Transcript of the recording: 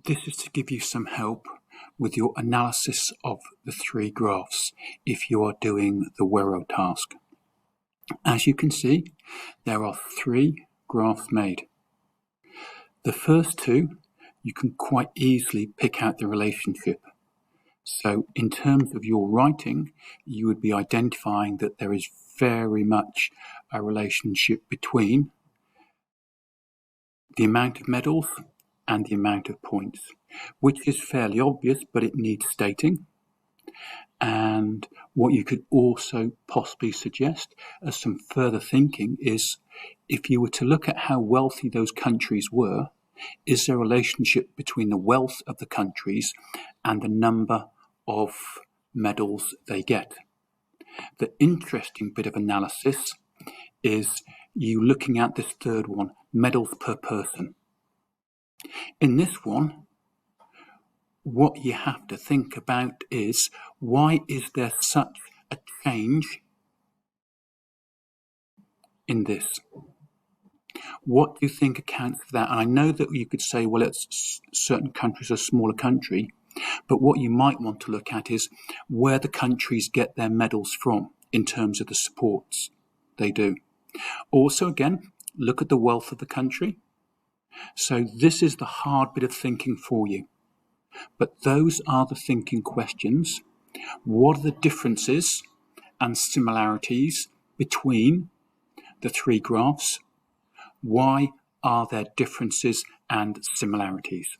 This is to give you some help with your analysis of the three graphs if you are doing the Wero task. As you can see, there are three graphs made. The first two, you can quite easily pick out the relationship. So in terms of your writing, you would be identifying that there is very much a relationship between the amount of medals and the amount of points, which is fairly obvious, but it needs stating. And what you could also possibly suggest as some further thinking is, if you were to look at how wealthy those countries were, is there a relationship between the wealth of the countries and the number of medals they get? The interesting bit of analysis is you looking at this third one, medals per person. In this one, what you have to think about is, why is there such a change in this? What do you think accounts for that? And I know that you could say, well, it's certain countries are a smaller country, but what you might want to look at is where the countries get their medals from in terms of the supports they do. Also, again, look at the wealth of the country. So this is the hard bit of thinking for you. But those are the thinking questions. What are the differences and similarities between the three graphs? Why are there differences and similarities?